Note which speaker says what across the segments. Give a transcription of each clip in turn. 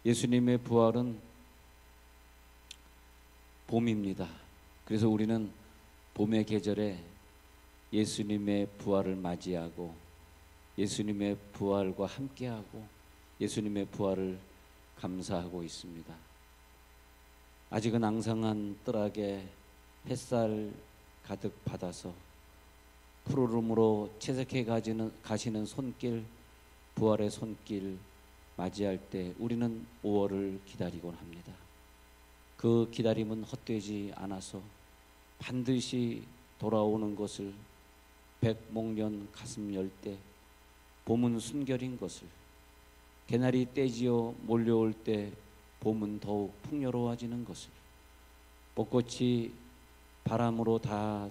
Speaker 1: 예수님의 부활은 봄입니다. 그래서 우리는 봄의 계절에 예수님의 부활을 맞이하고 예수님의 부활과 함께하고 예수님의 부활을 감사하고 있습니다. 아직은 앙상한 뜰하게 햇살 가득 받아서 푸르름으로 채색해 가시는 손길, 부활의 손길 맞이할 때 우리는 5월을 기다리곤 합니다. 그 기다림은 헛되지 않아서 반드시 돌아오는 것을, 백목련 가슴 열 때 봄은 순결인 것을, 개나리 떼지어 몰려올 때 봄은 더욱 풍요로워지는 것을, 벚꽃이 바람으로 다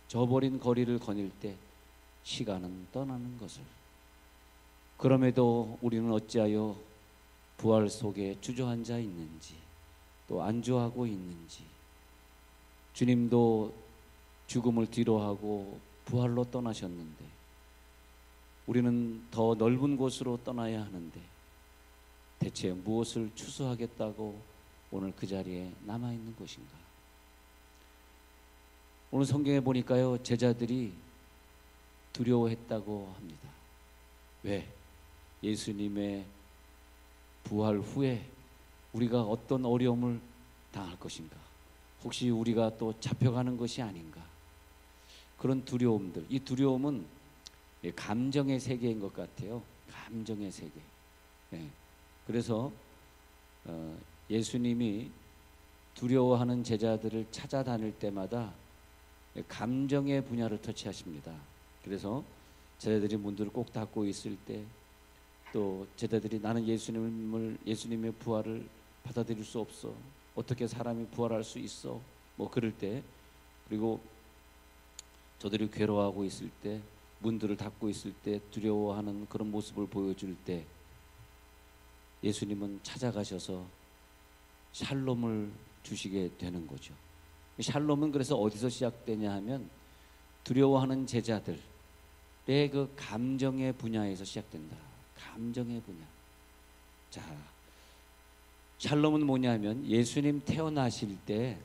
Speaker 1: 져버린 거리를 거닐 때 시간은 떠나는 것을, 그럼에도 우리는 어찌하여 부활 속에 주저앉아 있는지, 또 안주하고 있는지. 주님도 죽음을 뒤로하고 부활로 떠나셨는데 우리는 더 넓은 곳으로 떠나야 하는데 대체 무엇을 추수하겠다고 오늘 그 자리에 남아있는 것인가? 오늘 성경에 보니까요, 제자들이 두려워했다고 합니다. 왜? 예수님의 부활 후에 우리가 어떤 어려움을 당할 것인가? 혹시 우리가 또 잡혀가는 것이 아닌가? 그런 두려움들, 이 두려움은 감정의 세계인 것 같아요. 감정의 세계. 그래서 예수님이 두려워하는 제자들을 찾아다닐 때마다 감정의 분야를 터치하십니다. 그래서 제자들이 문들을 꼭 닫고 있을 때, 또 제자들이 나는 예수님의 부활을 받아들일 수 없어, 어떻게 사람이 부활할 수 있어, 뭐 그럴 때, 그리고 저들이 괴로워하고 있을 때, 문들을 닫고 있을 때 두려워하는 그런 모습을 보여줄 때 예수님은 찾아가셔서 샬롬을 주시게 되는 거죠. 샬롬은 그래서 어디서 시작되냐 하면 두려워하는 제자들의 그 감정의 분야에서 시작된다. 감정의 분야. 자, 샬롬은 뭐냐면 예수님 태어나실 때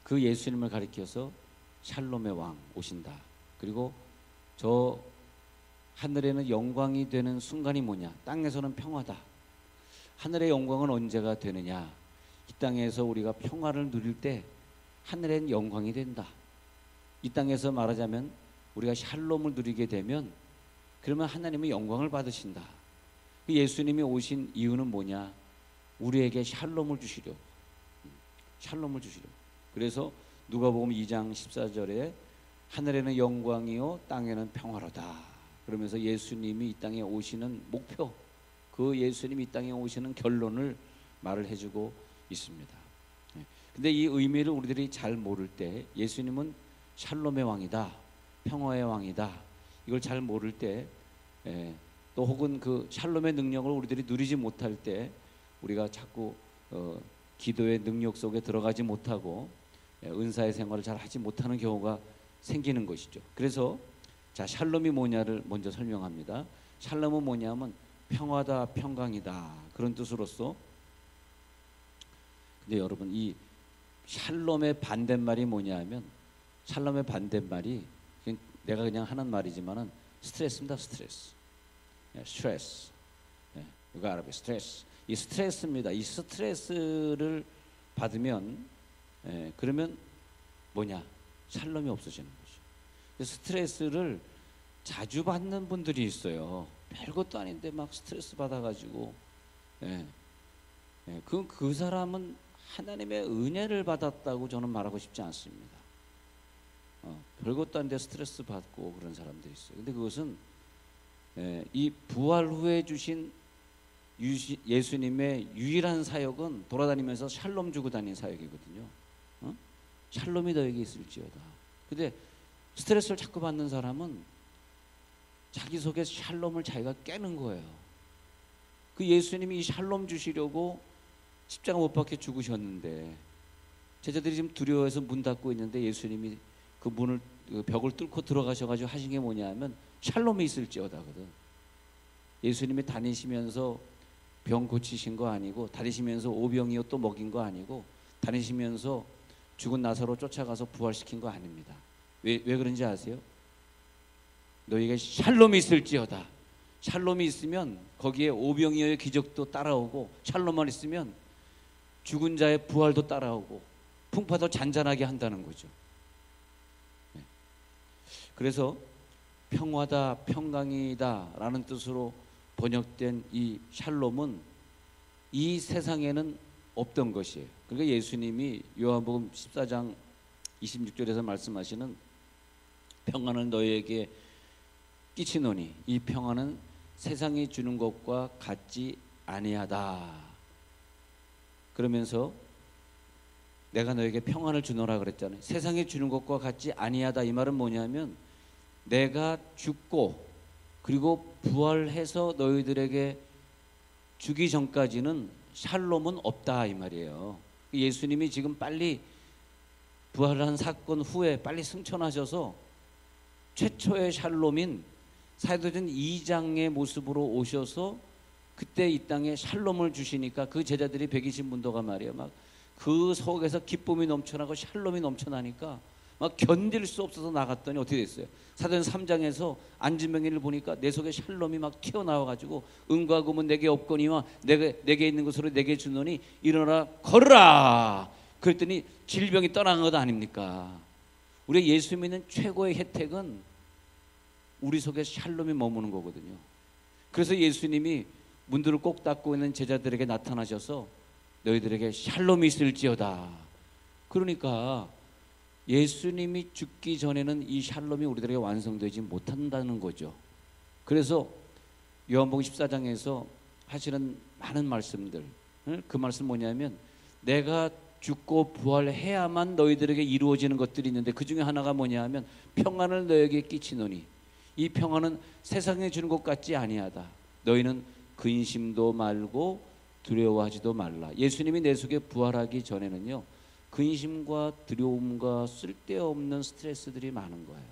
Speaker 1: 그 예수님을 가리켜서 샬롬의 왕 오신다. 그리고 저 하늘에는 영광이 되는 순간이 뭐냐? 땅에서는 평화다. 하늘의 영광은 언제가 되느냐? 이 땅에서 우리가 평화를 누릴 때 하늘엔 영광이 된다. 이 땅에서 말하자면 우리가 샬롬을 누리게 되면 그러면 하나님의 영광을 받으신다. 예수님이 오신 이유는 뭐냐? 우리에게 샬롬을 주시려고. 샬롬을 주시려고. 그래서 누가복음 2장 14절에 하늘에는 영광이요 땅에는 평화로다. 그러면서 예수님이 이 땅에 오시는 목표, 그 예수님이 이 땅에 오시는 결론을 말을 해주고 있습니다. 근데 이 의미를 우리들이 잘 모를 때, 예수님은 샬롬의 왕이다, 평화의 왕이다, 이걸 잘 모를 때, 또 혹은 그 샬롬의 능력을 우리들이 누리지 못할 때 우리가 자꾸 기도의 능력 속에 들어가지 못하고 은사의 생활을 잘 하지 못하는 경우가 생기는 것이죠. 그래서 자, 샬롬이 뭐냐를 먼저 설명합니다. 샬롬은 뭐냐면 평화다, 평강이다, 그런 뜻으로서. 근데 여러분, 이 샬롬의 반대말이 뭐냐면, 샬롬의 반대말이 내가 그냥 하는 말이지만은 스트레스입니다. 스트레스. 스트레스. 이거 알아봐요. 스트레스. 이 스트레스입니다. 이 스트레스를 받으면 그러면 뭐냐? 샬롬이 없어지는 거죠. 스트레스를 자주 받는 분들이 있어요. 별것도 아닌데 막 스트레스 받아가지고, 그 사람은 하나님의 은혜를 받았다고 저는 말하고 싶지 않습니다. 별것도 아닌데 스트레스 받고 그런 사람들이 있어요. 근데 그것은 이 부활 후에 주신 예수님의 유일한 사역은 돌아다니면서 샬롬 주고 다니는 사역이거든요. 샬롬이 너에게 있을지어다. 근데 스트레스를 자꾸 받는 사람은 자기 속에 샬롬을 자기가 깨는 거예요. 그 예수님이 이 샬롬 주시려고 십자가 못 박혀 죽으셨는데, 제자들이 지금 두려워해서 문 닫고 있는데 예수님이 그 벽을 뚫고 들어가셔가지고 하신 게 뭐냐 하면 샬롬이 있을지어다거든. 예수님이 다니시면서 병 고치신 거 아니고, 다니시면서 오병이어 또 먹인 거 아니고, 다니시면서 죽은 나사로 쫓아가서 부활시킨 거 아닙니다. 왜 그런지 아세요? 너희가 샬롬이 있을지어다. 샬롬이 있으면 거기에 오병이어의 기적도 따라오고, 샬롬만 있으면 죽은 자의 부활도 따라오고 풍파도 잔잔하게 한다는 거죠. 그래서 평화다, 평강이다 라는 뜻으로 번역된 이 샬롬은 이 세상에는 없던 것이에요. 그러니까 예수님이 요한복음 14장 26절에서 말씀하시는 평안을 너희에게 끼치노니 이 평안은 세상이 주는 것과 같지 아니하다. 그러면서 내가 너에게 평안을 주노라 그랬잖아요. 세상이 주는 것과 같지 아니하다. 이 말은 뭐냐면 내가 죽고 그리고 부활해서 너희들에게 주기 전까지는 샬롬은 없다 이 말이에요. 예수님이 지금 빨리 부활한 사건 후에 빨리 승천하셔서 최초의 샬롬인 사도전 2장의 모습으로 오셔서 그때 이 땅에 샬롬을 주시니까 그 제자들이 120문도가 말이에요. 막 그 속에서 기쁨이 넘쳐나고 샬롬이 넘쳐나니까 막 견딜 수 없어서 나갔더니 어떻게 됐어요? 사도전 3장에서 안진병이를 보니까 내 속에 샬롬이 막 튀어나와가지고 은과 금은 내게 없거니와 내게 있는 것으로 내게 주노니 일어나 걸으라. 그랬더니 질병이 떠난 것 아닙니까? 우리 예수 믿는 최고의 혜택은 우리 속에 샬롬이 머무는 거거든요. 그래서 예수님이 문들을 꼭 닫고 있는 제자들에게 나타나셔서 너희들에게 샬롬이 있을지어다. 그러니까 예수님이 죽기 전에는 이 샬롬이 우리들에게 완성되지 못한다는 거죠. 그래서 요한복음 14장에서 하시는 많은 말씀들, 그 말씀 뭐냐면 내가 죽고 부활해야만 너희들에게 이루어지는 것들이 있는데 그 중에 하나가 뭐냐면 평안을 너에게 끼치노니 이 평안은 세상에 주는 것 같지 아니하다. 너희는 근심도 말고 두려워하지도 말라. 예수님이 내 속에 부활하기 전에는요, 근심과 두려움과 쓸데없는 스트레스들이 많은 거예요.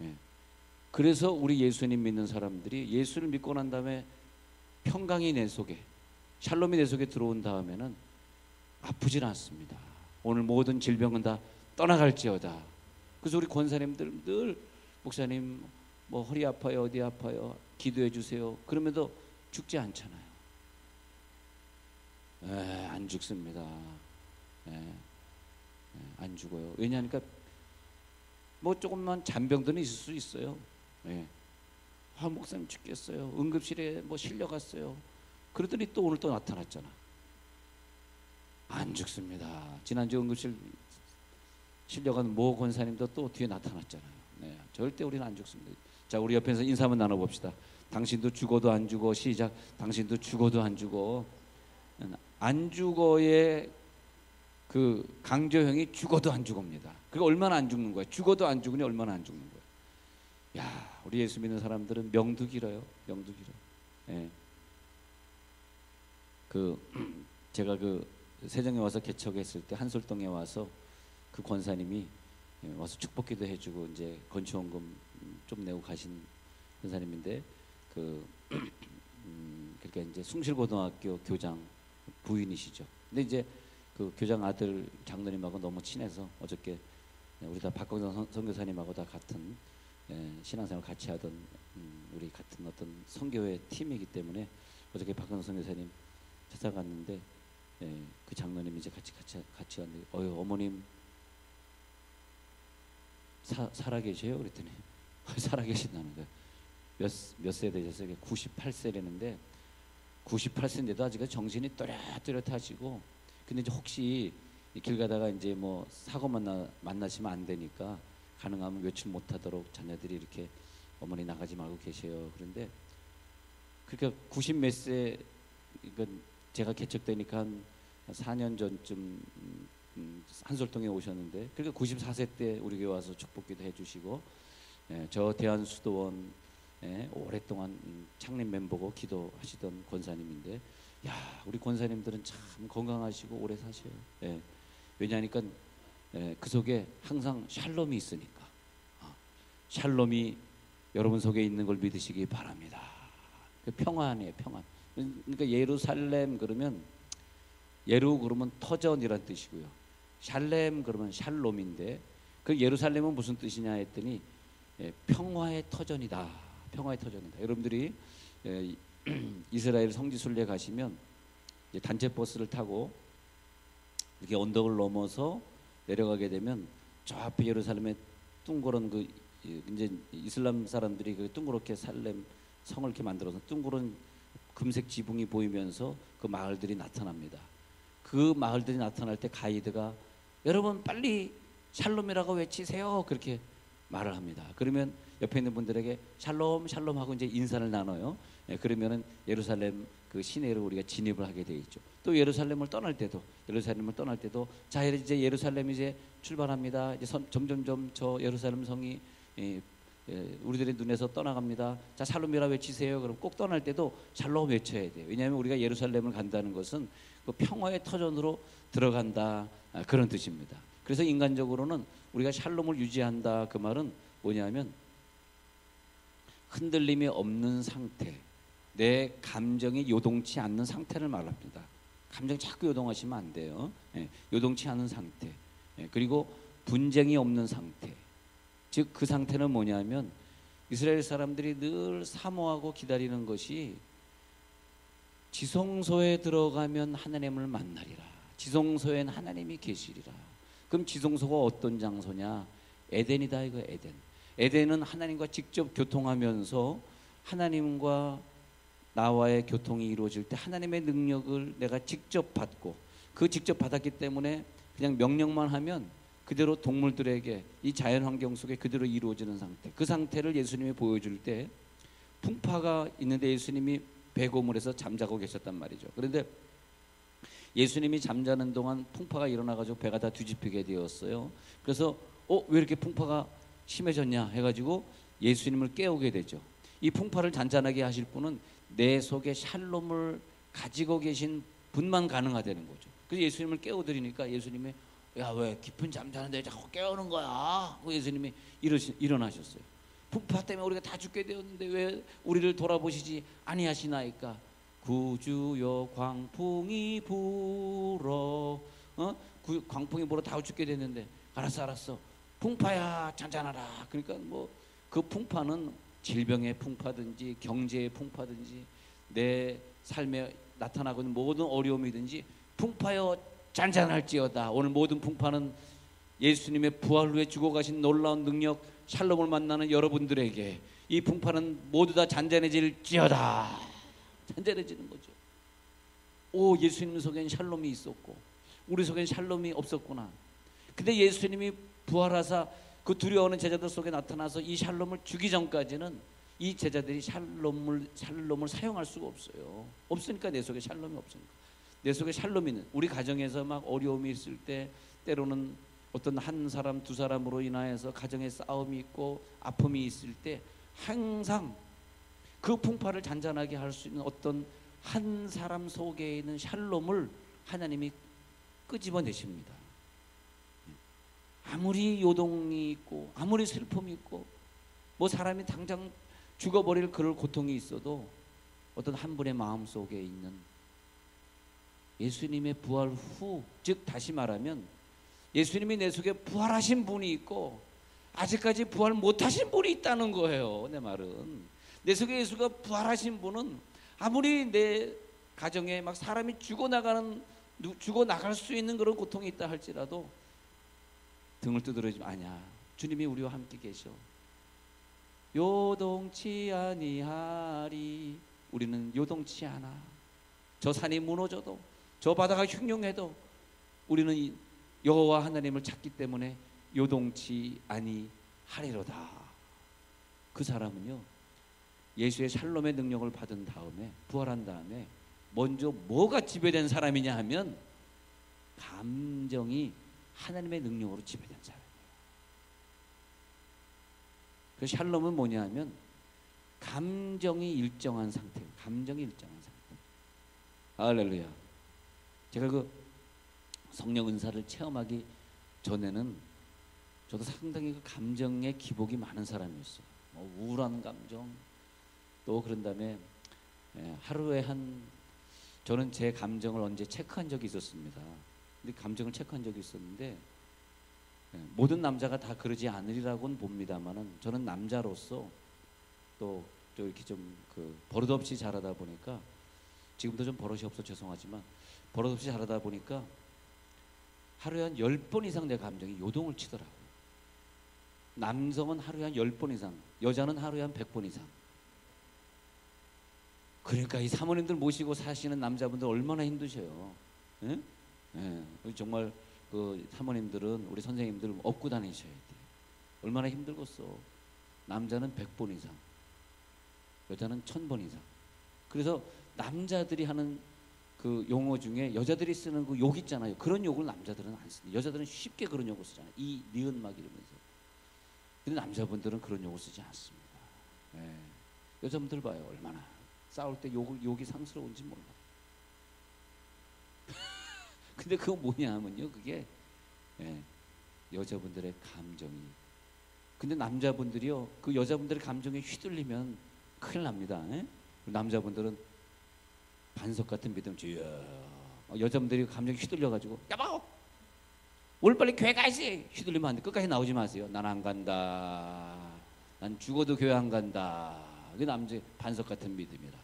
Speaker 1: 예. 그래서 우리 예수님 믿는 사람들이 예수를 믿고 난 다음에 평강이 내 속에, 샬롬이 내 속에 들어온 다음에는 아프질 않습니다. 오늘 모든 질병은 다 떠나갈지어다. 그래서 우리 권사님들 늘 목사님 뭐 허리 아파요, 어디 아파요, 기도해 주세요. 그러면도 죽지 않잖아요. 안 죽습니다. 안 죽어요. 왜냐하니까 뭐 조금만 잔병들은 있을 수 있어요. 목사님 죽겠어요. 응급실에 뭐 실려갔어요. 그러더니 또 오늘 또 나타났잖아. 안 죽습니다. 지난주 응급실 실려간 모 권사님도 또 뒤에 나타났잖아요. 절대 우리는 안 죽습니다. 자, 우리 옆에서 인사 한번 나눠봅시다. 당신도 죽어도 안 죽어. 시작. 당신도 죽어도 안 죽어. 안 죽어의 그 강조형이 죽어도 안 죽습니다. 그게 얼마나 안 죽는 거야? 죽어도 안 죽으니 얼마나 안 죽는 거야? 야, 우리 예수 믿는 사람들은 명도 길어요. 명도 길어. 제가 세정에 와서 개척했을 때 한솔동에 와서 그 권사님이 와서 축복기도 해주고 이제 건축원금 좀 내고 가신 권사님인데 그러니까 이제 숭실고등학교 교장 부인이시죠. 근데 이제 그 교장 아들 장로님하고 너무 친해서 어저께 우리 다 박광선 선교사님하고 다 같은 신앙생활 같이 하던 우리 같은 어떤 선교회 팀이기 때문에 어저께 박광선 선교사님 찾아갔는데 그 장로님 이제 같이 갔는데 어머님 살아 계세요? 그랬더니 살아 계신다는 거예요. 몇 세 되셨어요? 98세라는데 98세인데도 아직 정신이 또렷또렷하시고 근데 이제 혹시 길 가다가 이제 뭐 사고 만나시면 안 되니까 가능하면 외출 못하도록 자녀들이 이렇게 어머니 나가지 말고 계세요. 그런데 그러니까 90 몇 세 그러니까 제가 개척되니까 한 4년 전쯤 한솔동에 오셨는데 그러니까 94세 때 우리 교회 와서 축복기도 해주시고 저 대한수도원 오랫동안 창립 멤버고 기도하시던 권사님인데 야 우리 권사님들은 참 건강하시고 오래 사셔요. 왜냐하니까 그 속에 항상 샬롬이 있으니까 샬롬이 여러분 속에 있는 걸 믿으시기 바랍니다. 그 평안이에요, 평안. 그러니까 예루살렘 그러면 예루 그러면 터전이란 뜻이고요. 샬렘 그러면 샬롬인데 그 예루살렘은 무슨 뜻이냐 했더니 평화의 터전이다. 평화의 터전이다. 여러분들이 이스라엘 성지순례 가시면 단체 버스를 타고 이렇게 언덕을 넘어서 내려가게 되면 저 앞에 예루살렘에 둥그런 그 이제 이슬람 사람들이 그 둥그렇게 살렘 성을 이렇게 만들어서 둥그런 금색 지붕이 보이면서 그 마을들이 나타납니다. 그 마을들이 나타날 때 가이드가 여러분 빨리 샬롬이라고 외치세요. 그렇게 말을 합니다. 그러면 옆에 있는 분들에게 샬롬 샬롬 하고 이제 인사를 나눠요. 그러면은 예루살렘 그 시내로 우리가 진입을 하게 돼 있죠. 또 예루살렘을 떠날 때도 자 이제 예루살렘 이제 출발합니다. 이제 점점점 저 예루살렘 성이 우리들의 눈에서 떠나갑니다. 자 샬롬이라 외치세요. 그럼 꼭 떠날 때도 샬롬 외쳐야 돼요. 왜냐하면 우리가 예루살렘을 간다는 것은 그 평화의 터전으로 들어간다 그런 뜻입니다. 그래서 인간적으로는 우리가 샬롬을 유지한다 그 말은 뭐냐면 흔들림이 없는 상태, 내 감정이 요동치 않는 상태를 말합니다. 감정이 자꾸 요동하시면 안 돼요. 요동치 않은 상태, 그리고 분쟁이 없는 상태. 즉 그 상태는 뭐냐면 이스라엘 사람들이 늘 사모하고 기다리는 것이 지성소에 들어가면 하나님을 만나리라. 지성소엔 하나님이 계시리라. 그럼 지성소가 어떤 장소냐? 에덴이다 이거 에덴. 에덴은 하나님과 직접 교통하면서 하나님과 나와의 교통이 이루어질 때 하나님의 능력을 내가 직접 받고 그 직접 받았기 때문에 그냥 명령만 하면 그대로 동물들에게 이 자연환경 속에 그대로 이루어지는 상태. 그 상태를 예수님이 보여줄 때 풍파가 있는데 예수님이 배고물에서 잠자고 계셨단 말이죠. 그런데 예수님이 잠자는 동안 풍파가 일어나가지고 배가 다 뒤집히게 되었어요. 그래서 왜 이렇게 풍파가 심해졌냐 해가지고 예수님을 깨우게 되죠. 이 풍파를 잔잔하게 하실 분은 내 속에 샬롬을 가지고 계신 분만 가능하다는 거죠. 그래서 예수님을 깨워드리니까 예수님이 야 왜 깊은 잠자는데 자꾸 깨우는 거야? 예수님이 일어나셨어요. 풍파 때문에 우리가 다 죽게 되었는데 왜 우리를 돌아보시지 아니하시나이까? 구주여 광풍이 불어 광풍이 불어 다 죽게 됐는데 알았어 풍파야 잔잔하라. 그러니까 뭐 그 풍파는 질병의 풍파든지 경제의 풍파든지 내 삶에 나타나고 있는 모든 어려움이든지 풍파여 잔잔할지어다. 오늘 모든 풍파는 예수님의 부활 후에 죽어가신 놀라운 능력 샬롬을 만나는 여러분들에게 이 풍파는 모두 다 잔잔해질지어다. 잔잔해지는 거죠. 예수님 속엔 샬롬이 있었고 우리 속엔 샬롬이 없었구나. 근데 예수님이 부활하사 그 두려워하는 제자들 속에 나타나서 이 샬롬을 주기 전까지는 이 제자들이 샬롬을 사용할 수가 없어요. 없으니까 내 속에 샬롬이 없으니까. 내 속에 샬롬이 있는 우리 가정에서 막 어려움이 있을 때 때로는 어떤 한 사람 두 사람으로 인하여서 가정에 싸움이 있고 아픔이 있을 때 항상 그 풍파를 잔잔하게 할 수 있는 어떤 한 사람 속에 있는 샬롬을 하나님이 끄집어내십니다. 아무리 요동이 있고 아무리 슬픔이 있고 뭐 사람이 당장 죽어버릴 그럴 고통이 있어도 어떤 한 분의 마음 속에 있는 예수님의 부활 후, 즉 다시 말하면 예수님이 내 속에 부활하신 분이 있고 아직까지 부활 못하신 분이 있다는 거예요. 내 말은 내 속에 예수가 부활하신 분은 아무리 내 가정에 막 사람이 죽어나갈 수 있는 그런 고통이 있다 할지라도 등을 두드러지면 아니야. 주님이 우리와 함께 계셔. 요동치 아니하리. 우리는 요동치 않아. 저 산이 무너져도 저 바다가 흉흉해도 우리는 여호와 하나님을 찾기 때문에 요동치 아니하리로다. 그 사람은요 예수의 샬롬의 능력을 받은 다음에 부활한 다음에 먼저 뭐가 지배된 사람이냐 하면 감정이 하나님의 능력으로 지배된 사람이에요. 그 샬롬은 뭐냐 하면 감정이 일정한 상태예요. 감정이 일정한 상태. 할렐루야. 제가 그 성령 은사를 체험하기 전에는 저도 상당히 그 감정의 기복이 많은 사람이었어요. 우울한 감정, 또 그런 다음에 하루에 저는 제 감정을 언제 체크한 적이 있었습니다. 근데 감정을 체크한 적이 있었는데 모든 남자가 다 그러지 않으리라고는 봅니다만은 저는 남자로서 또 이렇게 좀 버릇없이 자라다 보니까 지금도 좀 버릇이 없어 죄송하지만 버릇없이 자라다 보니까 하루에 한 10번 이상 내 감정이 요동을 치더라고요. 남성은 하루에 한 10번 이상, 여자는 하루에 한 100번 이상. 그러니까 이 사모님들 모시고 사시는 남자분들 얼마나 힘드셔요. 예? 예. 정말 그 사모님들은 우리 선생님들 업고 다니셔야 돼요. 얼마나 힘들겠어. 남자는 100번 이상, 여자는 1000번 이상. 그래서 남자들이 하는 그 용어 중에 여자들이 쓰는 그 욕 있잖아요. 그런 욕을 남자들은 안 씁니다. 여자들은 쉽게 그런 욕을 쓰잖아요. 이 니은 막 이러면서. 근데 남자분들은 그런 욕을 쓰지 않습니다. 예. 여자분들 봐요. 얼마나 싸울 때 욕이 상스러운지 몰라. 근데 그거 뭐냐 하면요. 그게 여자분들의 감정이. 근데 남자분들이요. 그 여자분들의 감정에 휘둘리면 큰일 납니다. 남자분들은 반석 같은 믿음 주여. 여자분들이 감정에 휘둘려가지고 여보 오늘 빨리 교회 가야지. 휘둘리면 안 돼. 끝까지 나오지 마세요. 난 안 간다. 난 죽어도 교회 안 간다. 그게 남자 반석 같은 믿음이라.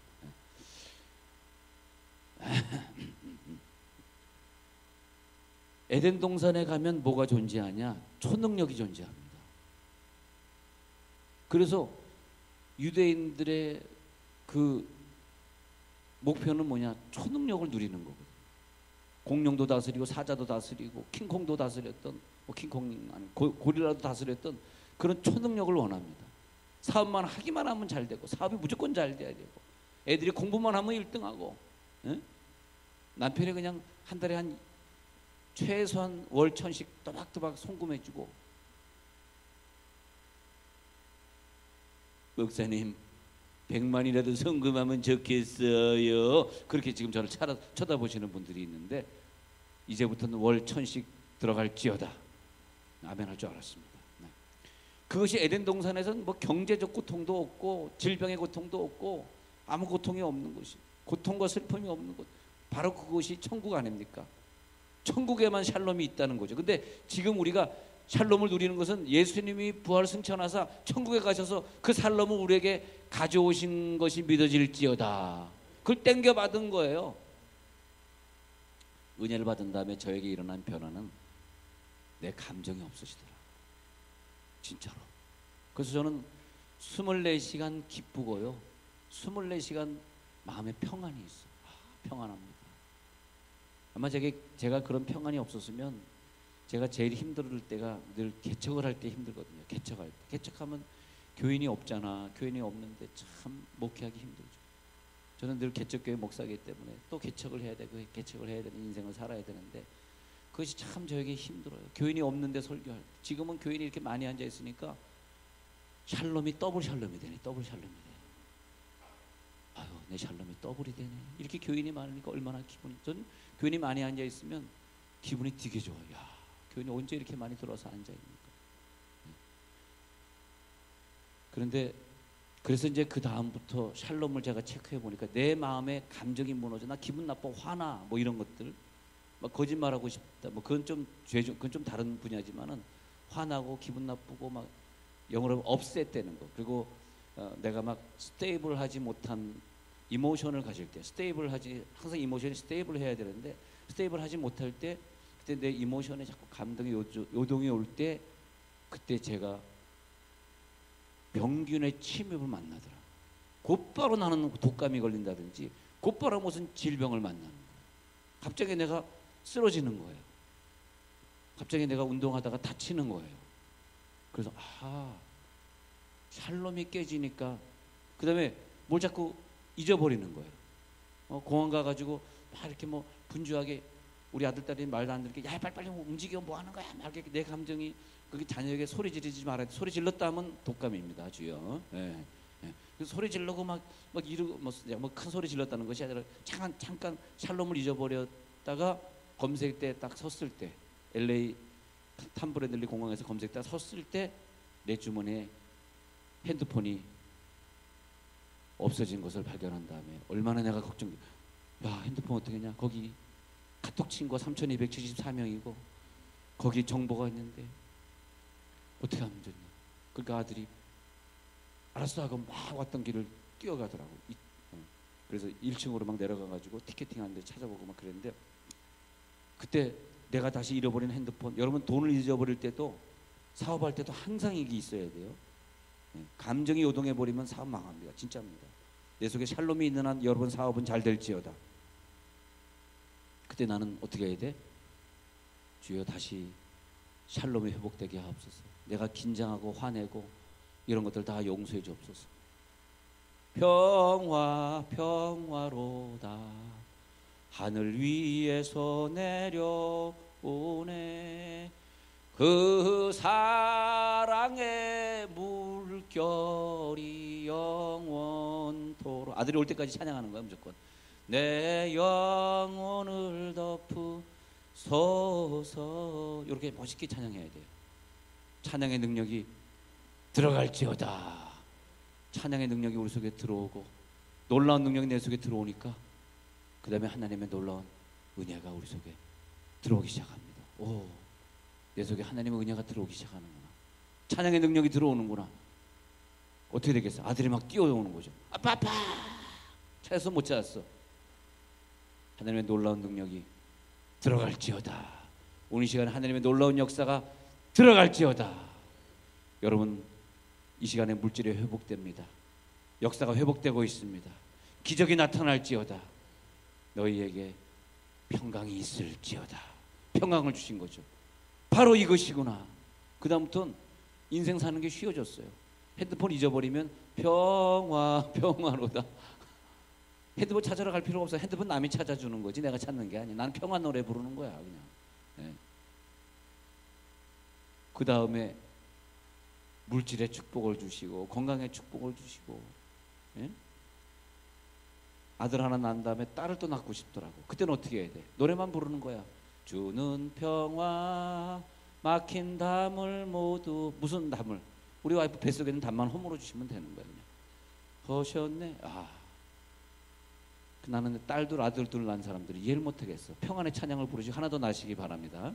Speaker 1: 에덴 동산에 가면 뭐가 존재하냐? 초능력이 존재합니다. 그래서 유대인들의 그 목표는 뭐냐? 초능력을 누리는 거거든요. 공룡도 다스리고 사자도 다스리고 킹콩도 다스렸던 킹콩 아니 고릴라도 다스렸던 그런 초능력을 원합니다. 사업만 하기만 하면 잘 되고 사업이 무조건 잘 돼야 되고 애들이 공부만 하면 1등하고 남편이 그냥 한 달에 한 최소한 월 1000씩 또박또박 송금해주고 목사님 100만이라도 송금하면 좋겠어요. 그렇게 지금 저를 쳐다보시는 분들이 있는데 이제부터는 월 1000씩 들어갈지어다. 아멘 할 줄 알았습니다. 그것이 에덴 동산에서는 뭐 경제적 고통도 없고 질병의 고통도 없고 아무 고통이 없는 곳이 고통과 슬픔이 없는 곳 바로 그것이 천국 아닙니까? 천국에만 샬롬이 있다는 거죠. 근데 지금 우리가 샬롬을 누리는 것은 예수님이 부활 승천하사 천국에 가셔서 그 샬롬을 우리에게 가져오신 것이 믿어질지어다. 그걸 땡겨받은 거예요. 은혜를 받은 다음에 저에게 일어난 변화는 내 감정이 없어지더라. 진짜로. 그래서 저는 24시간 기쁘고요. 24시간 마음에 평안이 있어요. 평안합니다. 아마 제가 그런 평안이 없었으면 제가 제일 힘들 때가 늘 개척을 할 때 힘들거든요. 개척할 때. 개척하면 교인이 없잖아. 교인이 없는데 참 목회하기 힘들죠. 저는 늘 개척교회 목사이기 때문에 또 개척을 해야 되고 개척을 해야 되는 인생을 살아야 되는데 그것이 참 저에게 힘들어요. 교인이 없는데 설교할 때. 지금은 교인이 이렇게 많이 앉아 있으니까 샬롬이 더블 샬롬이 되네. 더블 샬롬이 되네. 아유, 내 샬롬이 더블이 되네. 이렇게 교인이 많으니까 얼마나 기분이. 전 교인이 많이 앉아 있으면 기분이 되게 좋아요. 야, 교인이 언제 이렇게 많이 들어와서 앉아 있는가. 그런데 그래서 이제 그 다음부터 샬롬을 제가 체크해 보니까 내 마음에 감정이 무너져. 나 기분 나빠, 화나, 뭐 이런 것들. 막 거짓말하고 싶다. 뭐 그건 좀 다른 분야지만은 화나고 기분 나쁘고 막 영어로 업셋되는 거. 그리고 내가 막 스테이블하지 못한 이모션을 가질 때, 항상 이모션이 스테이블 해야 되는데 스테이블하지 못할 때 그때 내 이모션에 자꾸 감동이 요동이 올 때 그때 제가 병균의 침입을 만나더라. 곧바로 나는 독감이 걸린다든지 곧바로 무슨 질병을 만나는 거예요. 갑자기 내가 쓰러지는 거예요. 갑자기 내가 운동하다가 다치는 거예요. 그래서 샬롬이 깨지니까 그 다음에 뭘 자꾸 잊어버리는 거예요. 공항 가가지고 막 이렇게 뭐 분주하게 우리 아들 딸이 말도 안 들게 야 빨리 움직여 뭐 하는 거야 막 이렇게 내 감정이 그게 자녀에게 소리 지르지 말아야 돼. 소리 질렀다 하면 독감입니다. 주여. 예. 그래서 소리 질르고 막 이러고 뭐 큰 소리 질렀다는 것이 아니라 잠깐 샬롬을 잊어버렸다가 검색대 딱 섰을 때 LA 탐브레들리 공항에서 검색대 섰을 때 내 주머니에 핸드폰이 없어진 것을 발견한 다음에 얼마나 내가 걱정. 야, 핸드폰 어떻게 했냐? 거기 카톡 친구가 3,274명이고 거기 정보가 있는데 어떻게 하면 좋냐? 그러니까 아들이 알았어 하고 막 왔던 길을 뛰어가더라고. 그래서 1층으로 막 내려가가지고 티켓팅하는데 찾아보고 막 그랬는데, 그때 내가 다시 잃어버린 핸드폰. 여러분, 돈을 잊어버릴 때도 사업할 때도 항상 이게 있어야 돼요. 감정이 요동해 버리면 사업 망합니다. 진짜입니다. 내 속에 샬롬이 있는 한 여러분 사업은 잘 될지어다. 그때 나는 어떻게 해야 돼? 주여, 다시 샬롬이 회복되게 하옵소서. 내가 긴장하고 화내고 이런 것들 다 용서해 주옵소서. 평화 평화로다 하늘 위에서 내려오네 그 사랑의 물결이 영원토록. 아들이 올 때까지 찬양하는 거야 무조건. 내 영혼을 덮으소서. 이렇게 멋있게 찬양해야 돼요. 찬양의 능력이 들어갈지어다. 찬양의 능력이 우리 속에 들어오고 놀라운 능력이 내 속에 들어오니까 그 다음에 하나님의 놀라운 은혜가 우리 속에 들어오기 시작합니다. 오, 내 속에 하나님의 은혜가 들어오기 시작하는구나. 찬양의 능력이 들어오는구나. 어떻게 되겠어? 아들이 막 뛰어오는 거죠. 아빠 아빠 찾아서 못 찾았어. 하나님의 놀라운 능력이 들어갈지어다. 오늘 시간에 하나님의 놀라운 역사가 들어갈지어다. 여러분, 이 시간에 물질이 회복됩니다. 역사가 회복되고 있습니다. 기적이 나타날지어다. 너희에게 평강이 있을지어다. 평강을 주신 거죠. 바로 이것이구나. 그 다음부터는 인생 사는 게 쉬워졌어요. 핸드폰 잊어버리면 평화로다. 핸드폰 찾으러 갈 필요가 없어. 핸드폰 남이 찾아주는 거지 내가 찾는 게 아니야. 나는 평화 노래 부르는 거야 그냥. 네. 그 다음에 물질의 축복을 주시고 건강의 축복을 주시고, 예? 아들 하나 낳은 다음에 딸을 또 낳고 싶더라고. 그때는 어떻게 해야 돼? 노래만 부르는 거야. 주는 평화 막힌 담을 모두. 무슨 담을? 우리 와이프 뱃속에 있는 담만 허물어 주시면 되는 거야 그냥. 허셨네. 나는 딸들 아들들 낳은 사람들이 이해를 못하겠어. 평안의 찬양을 부르시 하나 더 나시기 바랍니다.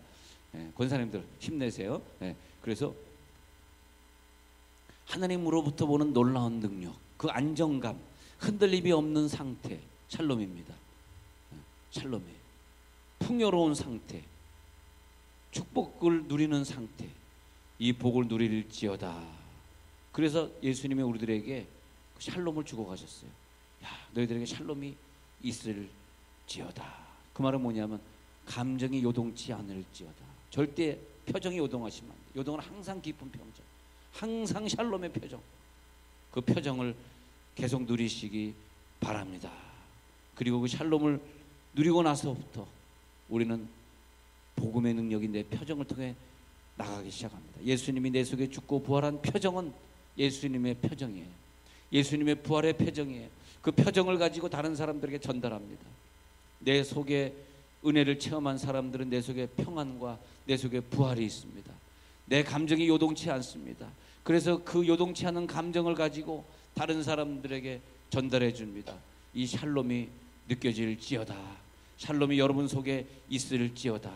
Speaker 1: 예, 권사님들 힘내세요. 예, 그래서 하나님으로부터 보는 놀라운 능력, 그 안정감, 흔들림이 없는 상태, 샬롬입니다. 샬롬이에요. 풍요로운 상태, 축복을 누리는 상태, 이 복을 누릴지어다. 그래서 예수님이 우리들에게 샬롬을 주고 가셨어요. 야, 너희들에게 샬롬이 있을지어다. 그 말은 뭐냐면 감정이 요동치 않을지어다. 절대 표정이 요동하시면 안 돼. 요동은 항상 깊은 표정, 항상 샬롬의 표정. 그 표정을 계속 누리시기 바랍니다. 그리고 그 샬롬을 누리고 나서부터 우리는 복음의 능력이 내 표정을 통해 나가기 시작합니다. 예수님이 내 속에 죽고 부활한 표정은 예수님의 표정이에요. 예수님의 부활의 표정이에요. 그 표정을 가지고 다른 사람들에게 전달합니다. 내 속에 은혜를 체험한 사람들은 내 속에 평안과 내 속에 부활이 있습니다. 내 감정이 요동치 않습니다. 그래서 그 요동치 않은 감정을 가지고 다른 사람들에게 전달해 줍니다. 이 샬롬이 느껴질지어다. 샬롬이 여러분 속에 있을지어다.